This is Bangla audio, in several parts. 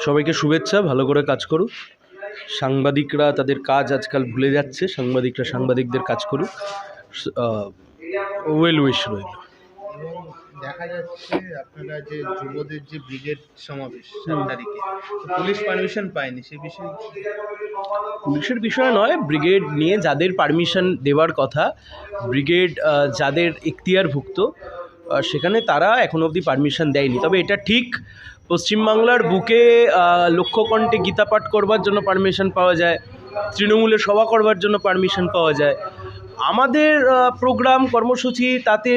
সবাইকে শুভেচ্ছা, ভালো করে কাজ করুক। সাংবাদিকরা তাদের কাজ আজকাল ভুলে যাচ্ছে, সাংবাদিকরা সাংবাদিকদের কাজ করুক। ওয়েল উইশ রইল। এবং দেখা যাচ্ছে আপনারা যে যুবদের যে ব্রিগেড সমাবেশ 7 তারিখে, তো পুলিশ পারমিশন পায়নি, সে বিষয়ে পুলিশের বিষয় নয়, ব্রিগেড নিয়ে যাদের পারমিশন দেওয়ার কথা, ব্রিগেড যাদের এখতিয়ারভুক্ত, সেখানে তারা এখনো অবধি পারমিশন দেয়নি। তবে এটা ঠিক, পশ্চিমবাংলার বুকে লক্ষ্যকণ্ঠে গীতা পাঠ করবার জন্য পারমিশন পাওয়া যায়, তৃণমূলে সভা করবার জন্য পারমিশন পাওয়া যায়। আমাদের প্রোগ্রাম কর্মসূচি তাতে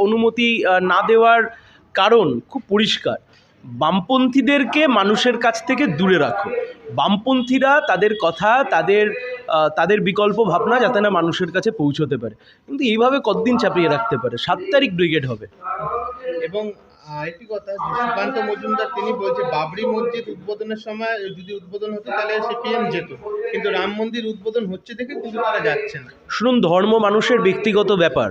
অনুমতি না দেওয়ার কারণ খুব পরিষ্কার। বামপন্থীদেরকে মানুষের কাছ থেকে দূরে রাখো। বামপন্থীরা তাদের কথা, তাদের বিকল্প ভাবনা যাতে না মানুষের কাছে পৌঁছতে পারে। কিন্তু এইভাবে কতদিন চাপিয়ে রাখতে পারে? 7 তারিখ ব্রিগেড হবে। এবং একটি কথা, যে সুকান্ত মজুমদার তিনি বলছে বাবরি মসজিদ উদ্বোধনের সময় যদি উদ্বোধন হতো তাহলে সিপিএম যেত, কিন্তু রাম মন্দির উদ্বোধন হচ্ছে দেখে কিন্তু তারা যাচ্ছে না। শুনুন, ধর্ম মানুষের ব্যক্তিগত ব্যাপার।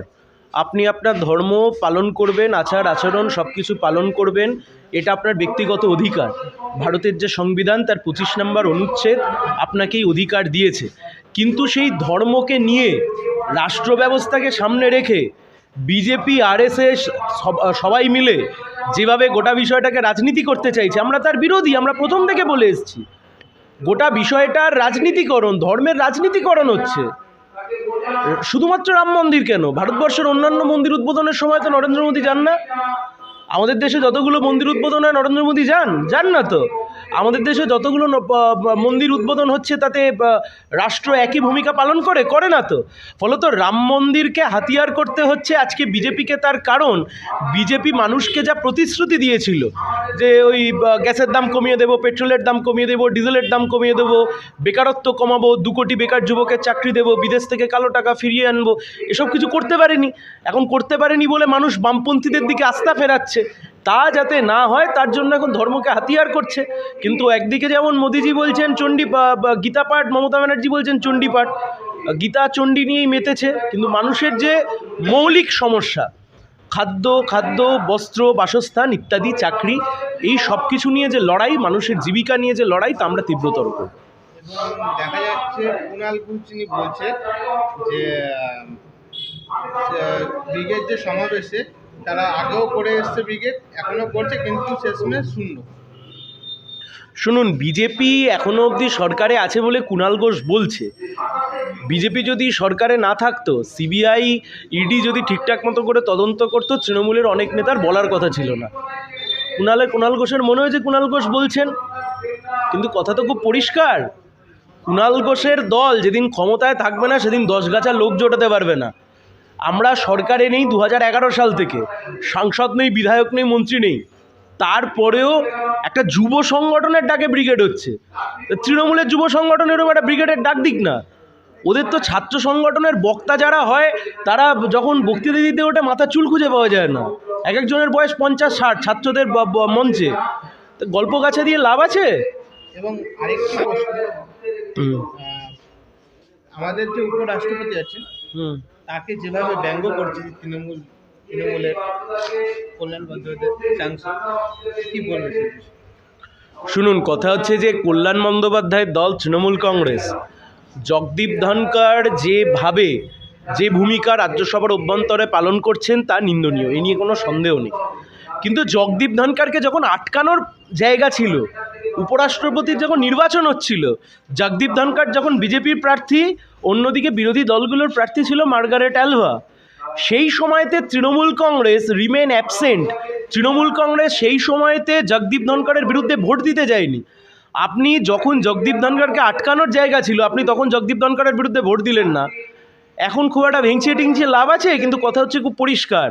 আপনি আপনার ধর্ম পালন করবেন, আচার আচরণ সব কিছু পালন করবেন, এটা আপনার ব্যক্তিগত অধিকার। ভারতের যে সংবিধান তার 25 নম্বর অনুচ্ছেদ আপনাকে এই অধিকার দিয়েছে। কিন্তু সেই ধর্মকে নিয়ে রাষ্ট্র ব্যবস্থাকে সামনে রেখে বিজেপি, আরএসএস সবাই মিলে যেভাবে গোটা বিষয়টাকে রাজনীতি করতে চাইছে, আমরা তার বিরোধী। আমরা প্রথম থেকে বলে এসেছি, গোটা বিষয়টার রাজনীতিকরণ, ধর্মের রাজনীতিকরণ হচ্ছে। শুধুমাত্র রাম মন্দির কেন, ভারতবর্ষের অন্যান্য মন্দির উদ্বোধনের সময় তো নরেন্দ্র মোদী যান না। আমাদের দেশে যতগুলো মন্দির উদ্বোধন হয় নরেন্দ্র মোদী যান না তো। আমাদের দেশে যতগুলো মন্দির উদ্বোধন হচ্ছে তাতে রাষ্ট্র একই ভূমিকা পালন করে না তো। ফলত রাম মন্দিরকে হাতিয়ার করতে হচ্ছে আজকে বিজেপিকে। তার কারণ, বিজেপি মানুষকে যা প্রতিশ্রুতি দিয়েছিল যে ওই গ্যাসের দাম কমিয়ে দেবো, পেট্রোলের দাম কমিয়ে দেবো, ডিজেলের দাম কমিয়ে দেবো, বেকারত্ব কমাবো, 2 কোটি বেকার যুবকের চাকরি দেবো, বিদেশ থেকে কালো টাকা ফিরিয়ে আনবো, এসব কিছু করতে পারেনি। এখন করতে পারেনি বলে মানুষ বামপন্থীদের দিকে আস্থা ফেরাচ্ছে। তা যাতে না হয় তার জন্য এখন ধর্মকে হাতিয়ার করছে। কিন্তু একদিকে যেমন মোদিজি বলছেন গীতা পাঠ, মমতা ব্যানার্জি বলছেন চণ্ডী পাঠ, গীতা চণ্ডী নিয়েই মেতেছে। কিন্তু মানুষের যে মৌলিক সমস্যা, খাদ্য, বস্ত্র, বাসস্থান ইত্যাদি, চাকরি, এই সব কিছু নিয়ে যে লড়াই, মানুষের জীবিকা নিয়ে যে লড়াই, তা আমরা তীব্রতর করব। এবং দেখা যাচ্ছে কুণাল ঘোষ তিনি বলছে যে ব্রিগেড যে সমাবেশে তারা আগেও করে এসছে, ব্রিগেড এখনো করছে, কিন্তু শেষমেশ শূন্য। শুনুন, বিজেপি এখনো অবধি সরকারে আছে বলে কুণাল ঘোষ বলছে। বিজেপি যদি সরকারে না থাকতো, সিবিআই, ইডি যদি ঠিকঠাক মতো করে তদন্ত করতো, তৃণমূলের অনেক নেতার বলার কথা ছিল না। কুণাল ঘোষের মনে হয় যে কুণাল ঘোষ বলছেন, কিন্তু কথা তো খুব পরিষ্কার। কুণাল ঘোষের দল যেদিন ক্ষমতায় থাকবে না সেদিন 10 গাছা লোক জোটাতে পারবে না। আমরা সরকারে নেই 2011 সাল থেকে, সাংসদ নেই, বিধায়ক নেই, মন্ত্রী নেই। তারপরেও একটা যুব সংগঠনের ডাকে ব্রিগেড হচ্ছে। তৃণমূলের যুব সংগঠনেরও একটা ব্রিগেডের ডাক দিক না। ওদের তো ছাত্র সংগঠনের বক্তা যারা হয়, তারা যখন বক্তৃতা দিতে ওঠে মাথা চুল খুঁজে পাওয়া যায় না। একজনের বয়স 50-60, ছাত্রদের মঞ্চে গল্প গাছা দিয়ে লাভ আছে? এবং আরেকটি প্রশ্ন, আমাদের যে উপরাষ্ট্রপতি আছেন তাকে যেভাবে ব্যঙ্গ করছে তৃণমূলের কল্যাণ বন্দ্যোপাধ্যায় সাংসদ, কি বলবে? শুনুন, কথা হচ্ছে যে কল্যাণ বন্দ্যোপাধ্যায়ের দল তৃণমূল কংগ্রেস, জগদীপ ধনকর যে ভূমিকা রাজ্যসভার অভ্যন্তরে পালন করছেন তা নিন্দনীয়, এই নিয়ে কোনো সন্দেহ নেই। কিন্তু জগদীপ ধনকরকে যখন আটকানোর জায়গা ছিল, উপরাষ্ট্রপতির যখন নির্বাচন হচ্ছিল, জগদীপ ধনকর যখন বিজেপির প্রার্থী, অন্যদিকে বিরোধী দলগুলোর প্রার্থী ছিল মার্গারেট আলভা, সেই সময়তে তৃণমূল কংগ্রেস রিমেন অ্যাবসেন্ট। তৃণমূল কংগ্রেস সেই সময়তে জগদীপ ধনকরের বিরুদ্ধে ভোট দিতে যায়নি। আপনি যখন জগদীপ ধনকরকে আটকানোর জায়গা ছিল, আপনি তখন জগদীপ ধনকরের বিরুদ্ধে ভোট দিলেন না। এখন খুব একটা ভেঙচিয়ে লাভ আছে? কিন্তু কথা হচ্ছে খুব পরিষ্কার,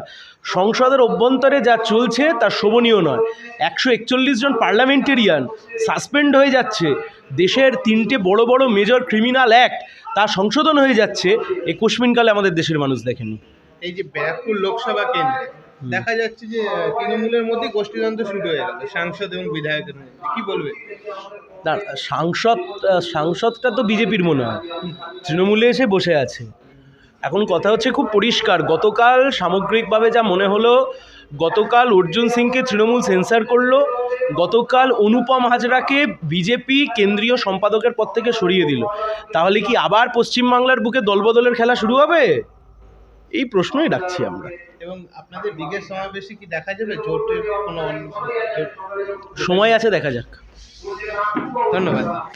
সংসদের অভ্যন্তরে যা চলছে তা শোভনীয় নয়। 141 জন পার্লামেন্টেরিয়ান সাসপেন্ড হয়ে যাচ্ছে, দেশের 3টে বড় বড় মেজর ক্রিমিনাল অ্যাক্ট তা সংশোধন হয়ে যাচ্ছে, এই কোশ্মিনকালে আমাদের দেশের মানুষ দেখেনি। এই যে ব্যারাকপুর লোকসভা কেন্দ্রে দেখা যাচ্ছে যে তৃণমূলের মধ্যে গোষ্ঠীদ্বন্দ্ব শুরু হয়ে গেল সাংসদ এবং বিধায়কের মধ্যে, কি বলবে? না, সাংসদটা তো বিজেপির মনে হয়, তৃণমূলে এসে বসে আছে। এখন কথা হচ্ছে খুব পরিষ্কার, গতকাল সামগ্রিকভাবে যা মনে হলো, গতকাল অর্জুন সিংকে তৃণমূল সেন্সার করলো, গতকাল অনুপম হাজরাকে বিজেপি কেন্দ্রীয় সম্পাদকের পদ থেকে সরিয়ে দিল। তাহলে কি আবার পশ্চিমবাংলার বুকে দলবদলের খেলা শুরু হবে? এই প্রশ্নই রাখছি আমরা। এবং আপনাদের বিগের সমাবেশে কি দেখা যাবে জোটের কোনো জোট? সময় আছে, দেখা যাক। ধন্যবাদ।